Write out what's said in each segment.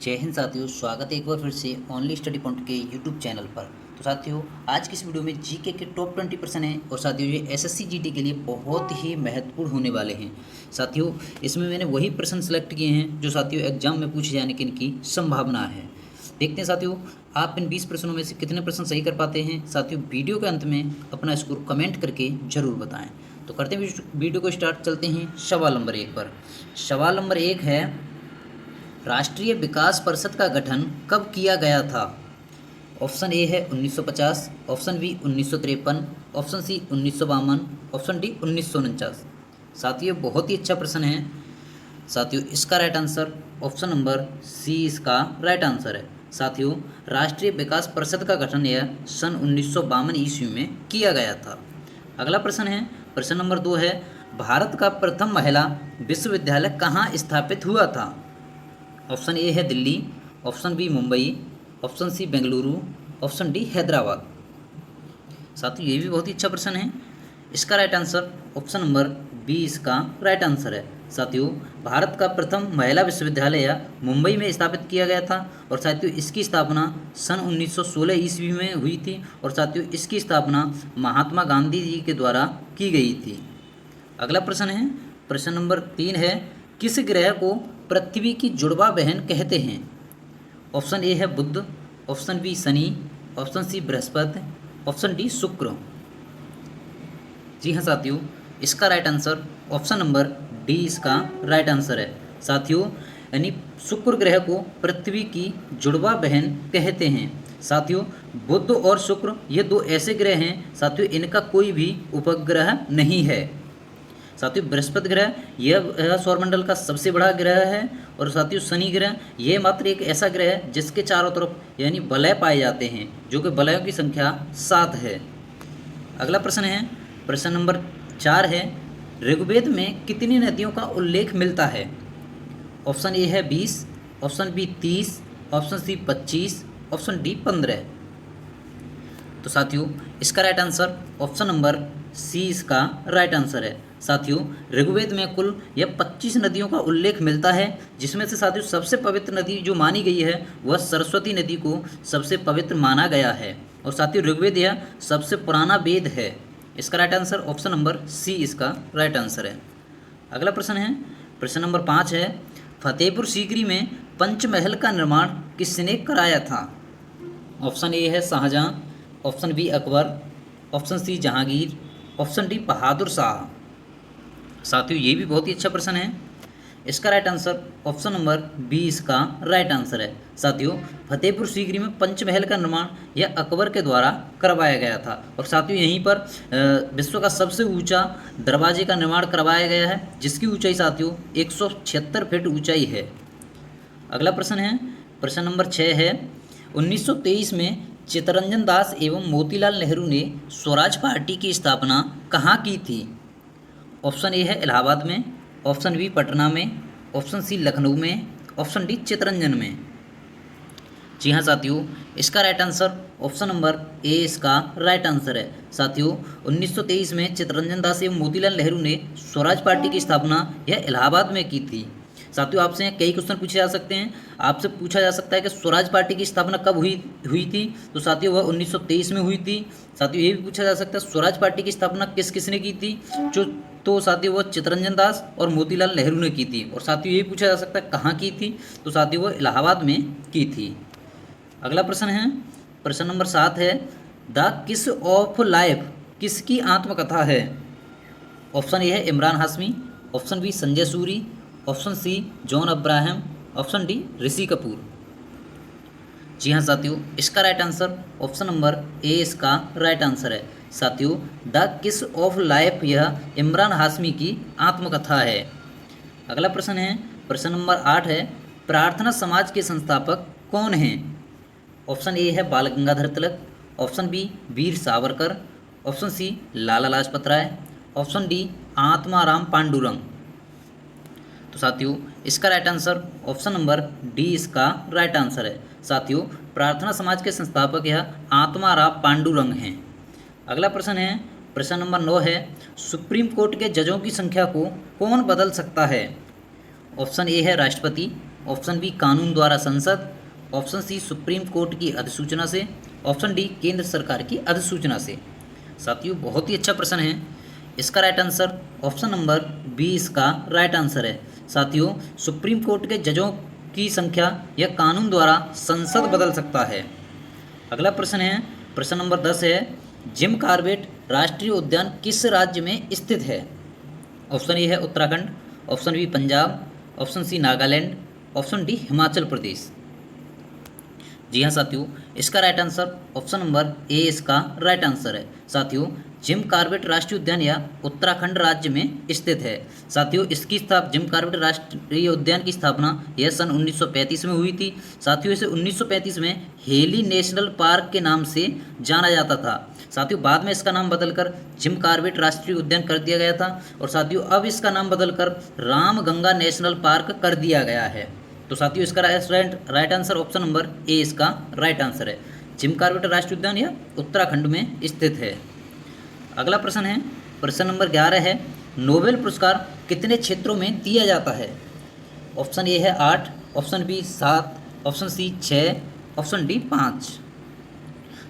जय हिंद साथियों, स्वागत है एक बार फिर से ओनली स्टडी पॉइंट के यूट्यूब चैनल पर। तो साथियों, आज की इस वीडियो में जीके के टॉप 20% हैं और साथियों ये एसएससी जीडी के लिए बहुत ही महत्वपूर्ण होने वाले हैं। साथियों, इसमें मैंने वही प्रश्न सेलेक्ट किए हैं जो साथियों एग्जाम में पूछे जाने की इनकी संभावना है। देखते हैं साथियों, आप इन 20 प्रश्नों में से कितने प्रश्न सही कर पाते हैं। साथियों, वीडियो के अंत में अपना स्कोर कमेंट करके ज़रूर बताएँ। तो करते हैं वीडियो को स्टार्ट। चलते हैं सवाल नंबर 1 पर। सवाल नंबर 1 है, राष्ट्रीय विकास परिषद का गठन कब किया गया था। ऑप्शन ए है 1950, option B 1953, option C 1952, option D 1949। साथियों, बहुत ही अच्छा प्रश्न है। साथियों, इसका right answer option number C इसका राइट आंसर है। साथियों, राष्ट्रीय विकास परिषद का गठन यह सन 1952 ईस्वी में किया गया था। अगला प्रश्न है, प्रश्न नंबर 2 है, भारत का प्रथम महिला विश्वविद्यालय कहाँ स्थापित हुआ था। ऑप्शन ए है Delhi, option B Mumbai, option C Bengaluru, option D Hyderabad. साथियों, ये भी बहुत ही अच्छा प्रश्न है। इसका right answer option number B इसका राइट आंसर है। साथियों, भारत का प्रथम महिला विश्वविद्यालय मुंबई में स्थापित किया गया था और साथियों इसकी स्थापना सन 1916 ईस्वी में हुई थी और साथियों इसकी स्थापना महात्मा गांधी जी के द्वारा की गई थी। अगला प्रश्न है, प्रश्न नंबर 3 है, किस ग्रह को पृथ्वी की जुड़वा बहन कहते हैं। ऑप्शन ए है बुध, ऑप्शन बी शनि, ऑप्शन सी बृहस्पति, ऑप्शन डी शुक्र। जी हाँ साथियों, इसका right answer option number D इसका राइट आंसर है। साथियों, यानी शुक्र ग्रह को पृथ्वी की जुड़वा बहन कहते हैं। साथियों, बुध और शुक्र ये दो ऐसे ग्रह हैं साथियों, इनका कोई भी उपग्रह नहीं है। साथियों, बृहस्पति ग्रह यह सौरमंडल का सबसे बड़ा ग्रह है और साथियों शनि ग्रह यह मात्र एक ऐसा ग्रह है जिसके चारों तरफ यानी वलय पाए जाते हैं, जो कि वलयों की संख्या 7 है। अगला प्रश्न है, प्रश्न नंबर 4 है, ऋग्वेद में कितनी नदियों का उल्लेख मिलता है। ऑप्शन ए है 20, option B 30, option C 25, option D 15। तो साथियों, इसका right answer option number C इसका राइट आंसर है। साथियों, ऋग्वेद में कुल यह 25 नदियों का उल्लेख मिलता है, जिसमें से साथियों सबसे पवित्र नदी जो मानी गई है वह सरस्वती नदी को सबसे पवित्र माना गया है और साथियों ऋग्वेद यह सबसे पुराना वेद है। इसका right answer option number C इसका राइट आंसर है। अगला प्रश्न है, प्रश्न नंबर 5 है, फतेहपुर सीकरी में पंचमहल का निर्माण किसने कराया था। ऑप्शन ए है Shahjahan, option B Akbar, option C Jahangir, option D Bahadur Shah. साथियों, ये भी बहुत ही अच्छा प्रश्न है। इसका right answer option number B इसका राइट आंसर है। साथियों, फतेहपुर सीकरी में पंचमहल का निर्माण यह अकबर के द्वारा करवाया गया था और साथियों यहीं पर विश्व का सबसे ऊंचा दरवाजे का निर्माण करवाया गया है, जिसकी ऊंचाई साथियों 176 फीट ऊंचाई है। अगला प्रश्न है, प्रश्न नंबर 6 है, 1923 में चित्तरंजन दास एवं मोतीलाल नेहरू ने स्वराज पार्टी की स्थापना कहाँ की थी। ऑप्शन ए है इलाहाबाद में, ऑप्शन बी पटना में, ऑप्शन सी लखनऊ में, ऑप्शन डी चित्तरंजन में। जी हाँ साथियों, इसका right answer option number A इसका राइट आंसर है। साथियों, 1923 में चित्तरंजन दास एवं मोतीलाल नेहरू ने स्वराज पार्टी की स्थापना यह इलाहाबाद में की थी। साथियों, आपसे कई क्वेश्चन पूछे जा सकते हैं। आपसे पूछा जा सकता है कि स्वराज पार्टी की स्थापना कब हुई थी। तो साथियों वह 1923 में हुई थी। साथियों, ये भी पूछा जा सकता है स्वराज पार्टी की स्थापना किस किसने की थी। तो साथियों वह चित्तरंजन दास और मोतीलाल नेहरू ने की थी। और साथियों ये पूछा जा सकता है कहाँ की थी। तो साथियों वह इलाहाबाद में की थी। अगला प्रश्न है, प्रश्न नंबर 7 है, द किस ऑफ लाइफ किसकी आत्मकथा है। ऑप्शन ए है Emraan Hashmi, option B Sanjay Suri, option C John Abraham, option D Rishi Kapoor. जी हाँ साथियों, इसका right answer option number A इसका राइट आंसर है। साथियों, द किस ऑफ लाइफ यह इमरान हाशमी की आत्मकथा है। अगला प्रश्न है, प्रश्न नंबर 8 है, प्रार्थना समाज के संस्थापक कौन हैं। ऑप्शन ए है बाल Gangadhar Tilak, option B Veer Savarkar, option C Lala Lajpat Rai, option D Atmaram Pandurang. तो साथियों, इसका right answer option number D इसका राइट आंसर है। साथियों, प्रार्थना समाज के संस्थापक यह आत्माराम पांडुरंग हैं। अगला प्रश्न है, प्रश्न नंबर 9 है, सुप्रीम कोर्ट के जजों की संख्या को कौन बदल सकता है। ऑप्शन ए है राष्ट्रपति, ऑप्शन बी कानून द्वारा संसद, ऑप्शन सी सुप्रीम कोर्ट की अधिसूचना से, ऑप्शन डी केंद्र सरकार की अधिसूचना से। साथियों बहुत ही अच्छा प्रश्न है। इसका right answer option number B इसका राइट आंसर है। साथियों सुप्रीम कोर्ट के जजों की संख्या यह कानून द्वारा संसद बदल सकता है। अगला प्रश्न है, प्रश्न नंबर 10 है, जिम कॉर्बेट राष्ट्रीय उद्यान किस राज्य में स्थित है? ऑप्शन ए है Uttarakhand, option B Punjab, option C Nagaland, option D Himachal Pradesh. जी हाँ साथियों, इसका right answer option number A इसका राइट आंसर है। साथियों जिम कॉर्बेट राष्ट्रीय उद्यान या उत्तराखंड राज्य में स्थित है। साथियों इसकी जिम कॉर्बेट राष्ट्रीय उद्यान की स्थापना यह सन 1935 में हुई थी। साथियों इसे 1935 में हेली नेशनल पार्क के नाम से जाना जाता था। साथियों बाद में इसका नाम बदलकर जिम कॉर्बेट राष्ट्रीय उद्यान कर दिया गया था और साथियों अब इसका नाम बदलकर रामगंगा नेशनल पार्क कर दिया गया है। तो साथियों इसका right answer option number A इसका राइट आंसर है। जिम कॉर्बेट राष्ट्रीय उद्यान यह उत्तराखंड में स्थित है। अगला प्रश्न है, प्रश्न नंबर 11 है, नोबेल पुरस्कार कितने क्षेत्रों में दिया जाता है? ऑप्शन ए है 8, option B 7, option C 6, option D 5।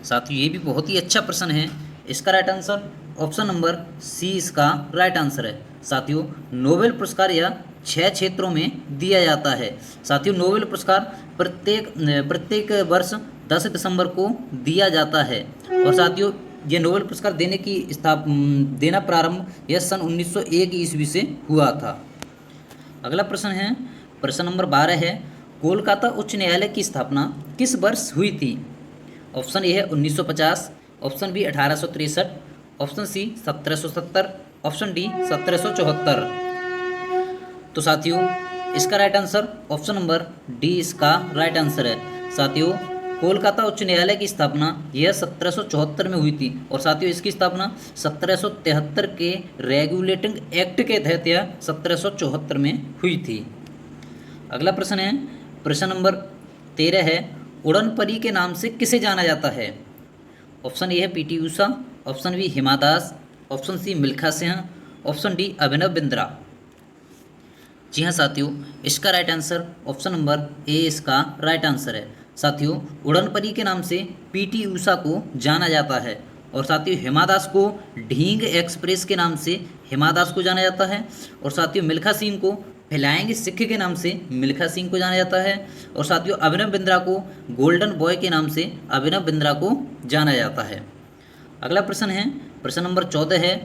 साथियों ये भी बहुत ही अच्छा प्रश्न है। इसका right answer option number C इसका राइट आंसर है। साथियों नोबेल पुरस्कार यह 6 क्षेत्रों में दिया जाता है। साथियों नोबेल पुरस्कार प्रत्येक वर्ष 10 दिसंबर को दिया जाता है और साथियों ये नोबेल पुरस्कार देना प्रारंभ यह सन 1901 ईस्वी से हुआ था। अगला प्रश्न है, प्रश्न नंबर 12 है, कोलकाता उच्च न्यायालय की स्थापना किस वर्ष हुई थी? ऑप्शन ए है 1950, option B 1863, option C 1770, option D 1774। तो साथियों इसका right answer option number D इसका राइट आंसर है। साथियों कोलकाता उच्च न्यायालय की स्थापना यह 1774 में हुई थी और साथियों इसकी स्थापना 1773 के रेगुलेटिंग एक्ट के तहत यह 1774 में हुई थी। अगला प्रश्न है, प्रश्न नंबर 13 है, उड़न परी के नाम से किसे जाना जाता है? ऑप्शन ए है PT Usha, option B Hima Das, option C Milkha Singh, option D Abhinav Bindra. जी हाँ साथियों इसका right answer option number A इसका राइट आंसर है। साथियों उड़न परी के नाम से पीटी ऊषा को जाना जाता है और साथियों हिमा दास को ढींग एक्सप्रेस के नाम से हिमा दास को जाना जाता है और साथियों मिल्खा सिंह को फैलाएंगे सिख के नाम से मिल्खा सिंह को जाना जाता है और साथियों अभिनव बिंद्रा को गोल्डन बॉय के नाम से अभिनव बिंद्रा को जाना जाता है। अगला प्रश्न है, प्रश्न नंबर 14 है,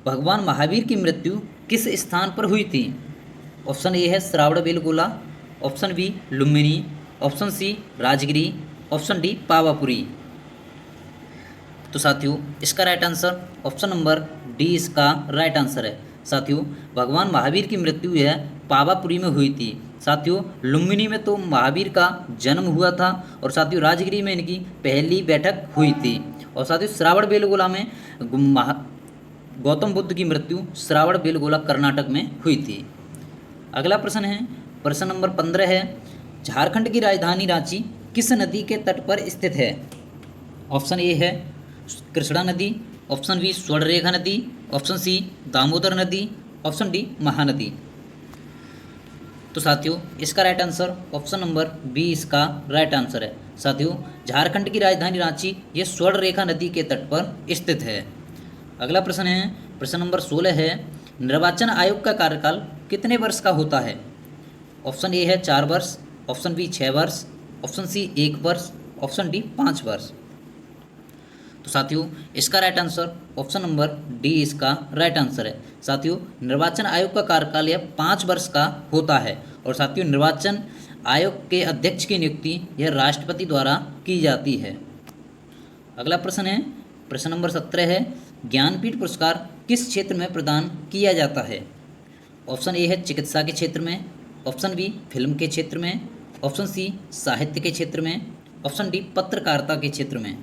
भगवान महावीर की मृत्यु किस स्थान पर हुई थी? ऑप्शन ए है Shravanabelagola, option B Lumbini, option C Rajgiri, option D Pawapuri. तो साथियों इसका right answer option number D इसका राइट आंसर है। साथियों भगवान महावीर की मृत्यु यह पावापुरी में हुई थी। साथियों लुम्बिनी में तो महावीर का जन्म हुआ था और साथियों राजगिरी में इनकी पहली बैठक हुई थी और साथियों श्रावणबेलगोला में गौतम बुद्ध की मृत्यु श्रावणबेलगोला कर्नाटक में हुई थी। अगला प्रश्न है, प्रश्न नंबर 15 है, झारखंड की राजधानी रांची किस नदी के तट पर स्थित है? ऑप्शन ए है कृष्णा नदी, ऑप्शन बी स्वर्णरेखा नदी, ऑप्शन सी दामोदर नदी, ऑप्शन डी महानदी। तो साथियों इसका right answer option number B इसका राइट आंसर है। साथियों झारखंड की राजधानी रांची ये स्वर्णरेखा नदी के तट पर स्थित है। अगला प्रश्न है, प्रश्न नंबर 16 है, निर्वाचन आयोग का कार्यकाल कितने वर्ष का होता है? ऑप्शन ए है 4 वर्ष, ऑप्शन बी 6 वर्ष, ऑप्शन सी 1 वर्ष, ऑप्शन डी 5 वर्ष। तो साथियों इसका right answer option number D इसका राइट आंसर है। साथियों निर्वाचन आयोग का कार्यकाल यह 5 वर्ष का होता है और साथियों निर्वाचन आयोग के अध्यक्ष की नियुक्ति यह राष्ट्रपति द्वारा की जाती है। अगला प्रश्न है, प्रश्न नंबर 17 है, ज्ञानपीठ पुरस्कार किस क्षेत्र में प्रदान किया जाता है? ऑप्शन ए है चिकित्सा के क्षेत्र में, ऑप्शन बी फिल्म के क्षेत्र में, ऑप्शन सी साहित्य के क्षेत्र में, ऑप्शन डी पत्रकारिता के क्षेत्र में।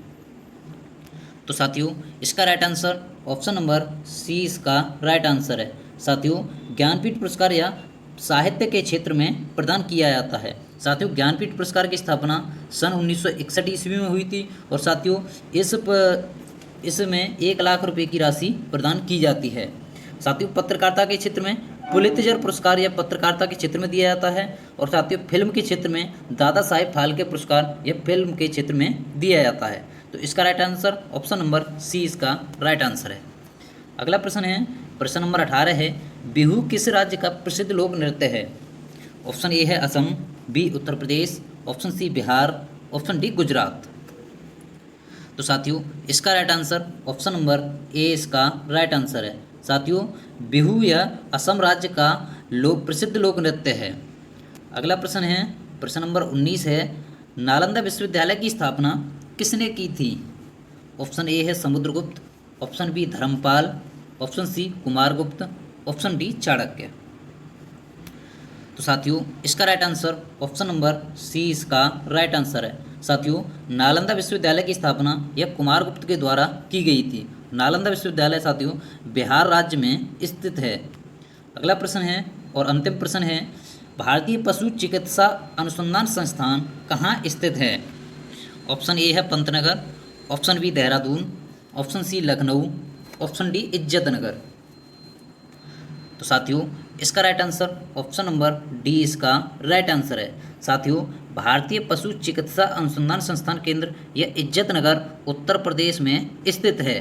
तो साथियों इसका right answer option number C इसका राइट आंसर है। साथियों ज्ञानपीठ पुरस्कार या साहित्य के क्षेत्र में प्रदान किया जाता है। साथियों ज्ञानपीठ पुरस्कार की स्थापना सन 1961 ईस्वी में हुई थी और साथियों इसमें 1 लाख रुपए की राशि प्रदान की जाती है। साथियों पत्रकारिता के क्षेत्र में पुलित्जर पुरस्कार यह पत्रकारिता के क्षेत्र में दिया जाता है। और साथियों फिल्म के क्षेत्र में दादा साहेब फाल्के पुरस्कार यह फिल्म के क्षेत्र में दिया जाता है। तो इसका right answer option number C इसका राइट आंसर है। अगला प्रश्न है, प्रश्न नंबर 18 है, बिहू किस राज्य का प्रसिद्ध लोक नृत्य है? ऑप्शन ए है Assam, B Uttar Pradesh, option C Bihar, option D Gujarat. तो साथियों इसका right answer option number A इसका राइट आंसर है। साथियों बिहू यह असम राज्य का प्रसिद्ध लोक नृत्य है। अगला प्रश्न है, प्रश्न नंबर 19 है, नालंदा विश्वविद्यालय की स्थापना किसने की थी? ऑप्शन ए है Samudragupta, option B Dharmapal, option C Kumaragupta, option D Chanakya. तो साथियों इसका right answer option number C इसका राइट आंसर है। साथियों नालंदा विश्वविद्यालय की स्थापना यह कुमारगुप्त के द्वारा की गई थी। नालंदा विश्वविद्यालय साथियों बिहार राज्य में स्थित है। अगला प्रश्न है और अंतिम प्रश्न है, भारतीय पशु चिकित्सा अनुसंधान संस्थान कहाँ स्थित है? ऑप्शन ए है Pantnagar, option B Dehradun, option C Lucknow, option D Izzatnagar. तो साथियों इसका right answer option number D इसका राइट आंसर है। साथियों भारतीय पशु चिकित्सा अनुसंधान संस्थान केंद्र यह इज्जतनगर उत्तर प्रदेश में स्थित है।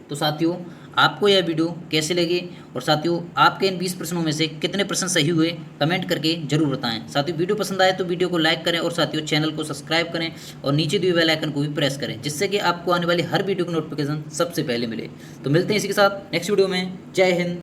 तो साथियों आपको यह वीडियो कैसे लगी और साथियों आपके इन 20 प्रश्नों में से कितने प्रश्न सही हुए कमेंट करके जरूर बताएं। साथियों वीडियो पसंद आए तो वीडियो को लाइक करें और साथियों चैनल को सब्सक्राइब करें और नीचे दिए बेल आइकन को भी प्रेस करें, जिससे कि आपको आने वाली हर वीडियो की नोटिफिकेशन सबसे पहले मिले। तो मिलते हैं इसी के साथ नेक्स्ट वीडियो में। जय हिंद।